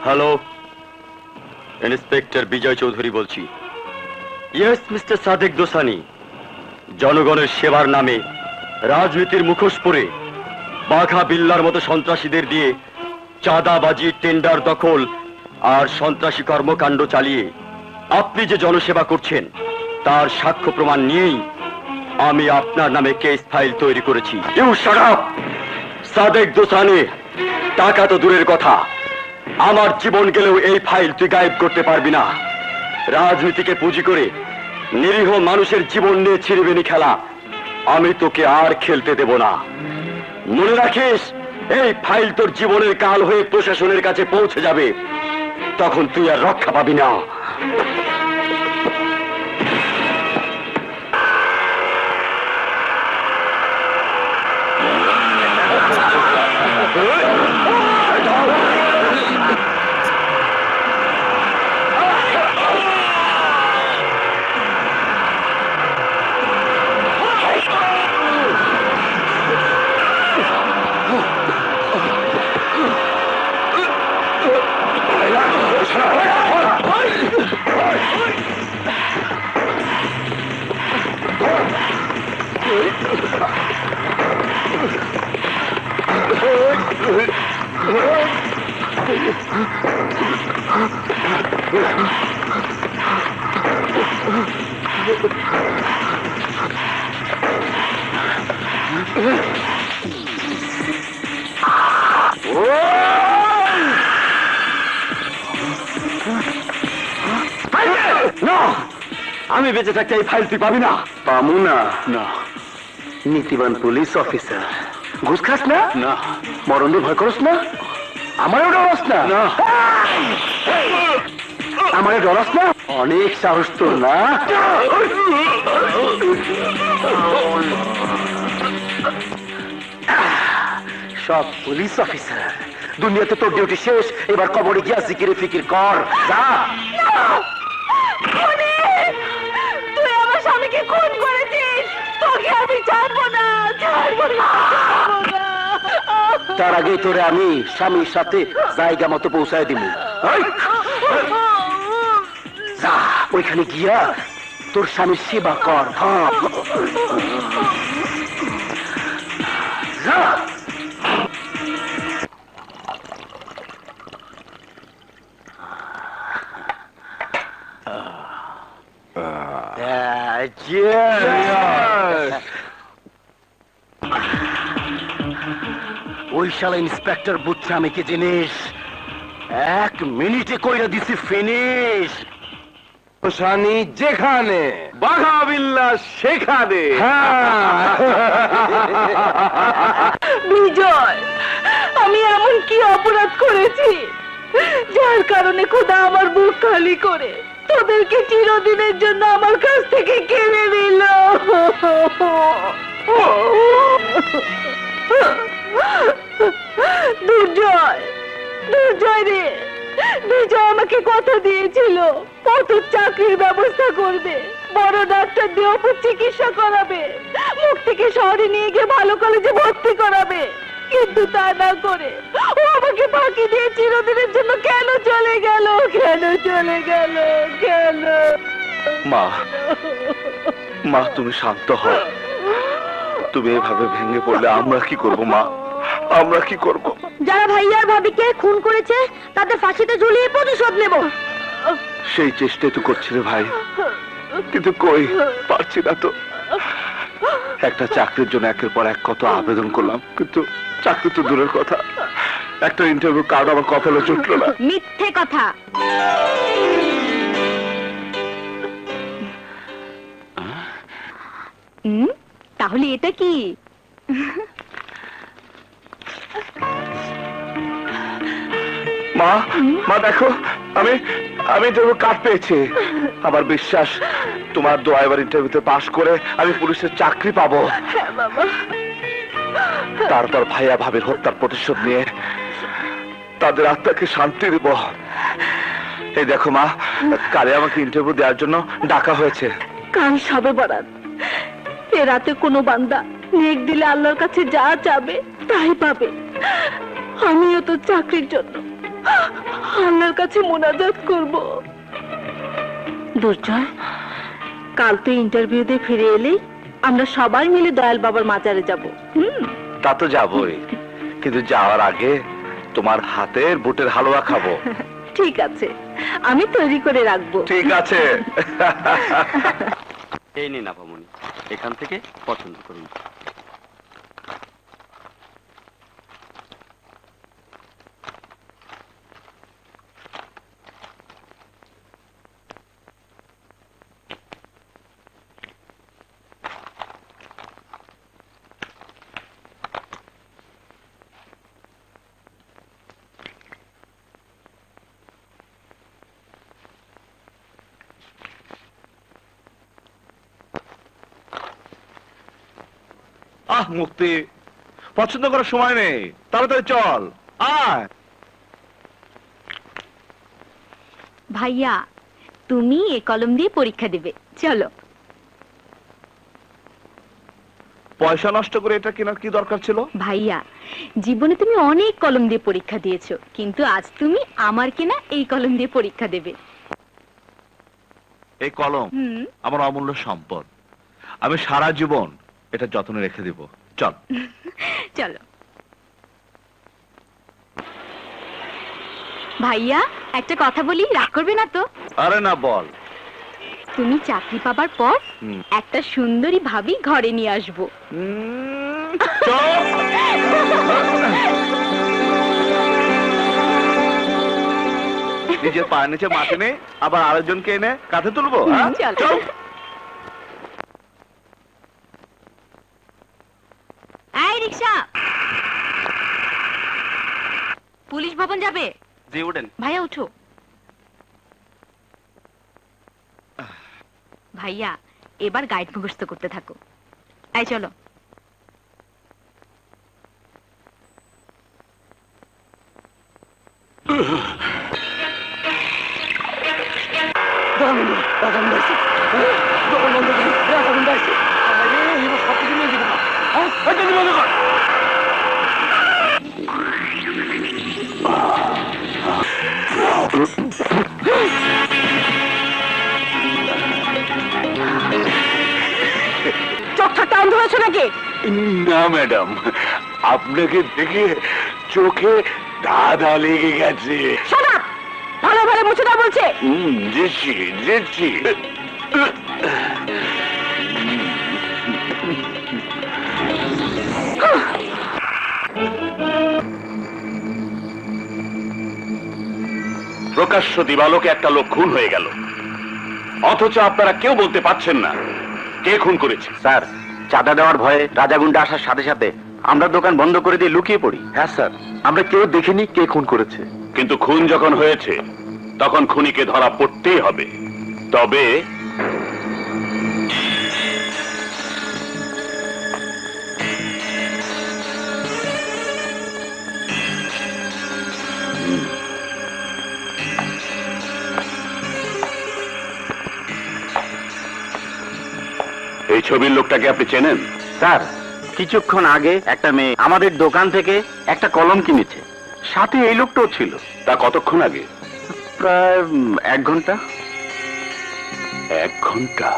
Hello, inspector বিজয় চৌধুরী বলছি। Yes mister Sadek দোসানি, জনগণের সেবার নামে রাজনীতির মুখোশ পরে বাঘা বিল্লার মতো সন্ত্রাসীদের দিয়ে চাঁদাবাজি, টেন্ডার দখল আর সন্ত্রাসী কর্মকাণ্ড চালিয়ে আপনি যে জনসেবা করছেন তার সাক্ষ্য প্রমাণ নিয়েই আমি আপনার নামে কেস ফাইল তৈরি করেছি। You shut up! Sadek Dosani, টাকা তো দূরের কথা, আমার জীবন গেলেও এই ফাইল তুই গায়েব করতে পারবি না। রাজনীতিকে পুঁজি করে নিরীহ মানুষের জীবন নিয়ে ছিড়িবিনি খেলা আমি তোকে আর খেলতে দেব না। মনে রাখিস, এই ফাইল তোর জীবনের কাল হয়ে প্রশাসনের কাছে পৌঁছে যাবে, তখন তুই আর রক্ষা পাবি না। আমি বেঁচে থাকতে এই ফাইল তুই পাবি না। পামু না? না। নীতিবান পুলিশ অফিসার, ঘুষ খাস না? না। মরণ ভয় করস না? আমারও ডরাস না? না। আমারে ডরাস না? অনেক সাহস তোর না? সব পুলিশ অফিসার, দুনিয়াতে তোর ডিউটি শেষ, এবার কবরে গিয়া জিকিরে ফিকির কর, যা। তুই আমার স্বামীকে খুন করেছিস, তোকে আমি ছাড়বো না, ছাড়বো না। তার আগেই তোরে আমি স্বামীর সাথে জায়গা মতো পৌঁছায় দিব। যা, ওইখানে গিয়া তোর স্বামীর সেবা কর। যা। ওই শালা ইন্সপেক্টর বুঝছে আমি কি জিনিস, 1 মিনিটে কইরা দিছি ফিনিশ। দোসানি যেখানে, বাঘা বিল্লা সেখানে। বিজয়, আমি এমন কি অপরাধ করেছি যার কারণে খোদা আমার বুক খালি করে তোদেরকে চিরদিনের জন্য আমার কাছ থেকে কেড়ে নিল? দুর্জয়, দুর্জয় রে, বিজয় আমাকে কথা দিয়েছিল কত চাকরির ব্যবস্থা করবে, বড় ডাক্তার দিয়ে ওপর চিকিৎসা করাবে, মুখ থেকে শহরে নিয়ে গিয়ে ভালো কলেজে ভর্তি করাবে, কিন্তু তা না করে ও আমাকে ফাঁকি দিয়ে চিরদিনের জন্য কেন চলে গেল, কেন চলে গেল, কেন? মা, মা তুমি শান্ত হও। তুমি এভাবে ভেঙে পড়লে আমরা কি করব মা, আমরা কি করব? যারা ভাইয়ার ভাবিকে খুন করেছে তাদের ফাঁসিতে ঝুলিয়ে প্রতিশোধ নেব। সেই চেষ্টাই তো করছি রে ভাই, কিন্তু কই পারছি না তো। একটা চাকরির জন্য একের পর এক কত আবেদন করলাম, কিন্তু চাকরি তো দূরের কথা, একটা ইন্টারভিউ কার্ড আমার কপালে জুটলো না। মিথ্যে কথা। তাহলে এটা কি? মা, মা দেখো, আমি ইন্টারভিউ কার্ড পেয়েছি। আমার বিশ্বাস তোমার দোয়া এবার ইন্টারভিউতে পাশ করে আমি পুলিশের চাকরি পাবো। হ্যাঁ বাবা। তারপর ভাইয়া ভাবির হত্যার প্রতিশোধ নিয়ে তাদের আত্মাকে শান্তি দেব। এই দেখো মা, কালে আমাকে ইন্টারভিউ দেওয়ার জন্য ডাকা হয়েছে। কাল সবে বরাত, এ রাতে কোনো বান্দা নেক দিলে আল্লাহর কাছে যা চাবে তাই পাবে। আমিও তো চাকরির জন্য আল্লাহর কাছে মোনাজাত করব। দুর্জয়, কাল তুই ইন্টারভিউ দিয়ে ফিরে এলেই আমরা সবাই মিলে দয়াল বাবার মাজারে যাব। তা তো যাবই, কিন্তু যাওয়ার আগে তোমার হাতের বুটের হালুয়া খাবো। ঠিক আছে, আমি তৈরি করে রাখবো। ঠিক আছে। এই নিন আপামনি, এখান থেকে পছন্দ করুন। আহ মুক্তি, পছন্দ করার সময় নেই, তাড়াতাড়ি চল আয়। ভাইয়া, তুমি এ কলম দিয়ে পরীক্ষা দেবে, চলো। পয়সা নষ্ট করে এটা কেনার কি দরকার ছিল? ভাইয়া, জীবনে তুমি অনেক কলম দিয়ে পরীক্ষা দিয়েছো, কিন্তু আজ তুমি আমার কেনা এই কলম দিয়ে পরীক্ষা দেবে। এই কলম আমার অমূল্য সম্পদ, আমি সারা জীবন এটা যত্নে রেখে দিব। চল চলো। ভাইয়া, একটা কথা বলি, রাগ করবে না তো? আরে না, বল। তুমি চাকরি পাবার পর একটা সুন্দরী ভাবি ঘরে নিয়ে আসবো। চল। নিজের পায়ের নিচে মাটি নেই, আবার আরেকজনকে এনে কাঁধে তুলবো? হ্যাঁ? চল। চল। এই রিকশা, পুলিশ ভবন যাবে? জি, উঠেন। ভাইয়া উঠো। ভাইয়া, এবার গাইড মুখস্থ করতে থাকো। এই চলো। চোখ থাকতে অন্ধ হয়েছে নাকি? না ম্যাডাম, আপনাকে দেখে চোখে দাদা লেগে গেছে। ভালো ভালো মুছে দাও বলছে। দিচ্ছি দিচ্ছি। প্রকাশ্য দিবালোকে একটা লোক খুন হয়ে গেল, অথচ আপনারা কেউ বলতে পারছেন না কে খুন করেছে। স্যার, চাঁদা দেওয়ার ভয়ে রাজাগুন্ডা আসার সাথে সাথে আমরা দোকান বন্ধ করে দিয়ে লুকিয়ে পড়ি। হ্যাঁ স্যার, আমরা কেউ দেখিনি কে খুন করেছে। কিন্তু খুন যখন হয়েছে তখন খুনিকে ধরা পড়তেই হবে। তবে এই ছবির লোকটাকে আপনি চেনেন? স্যার, কিছুক্ষণ আগে একটা মেয়ে আমাদের দোকান থেকে একটা কলম কিনেছে, সাথে এই লোকটাও ছিল। তা কতক্ষণ আগে? প্রায় 1 ঘন্টা। 1 ঘন্টা?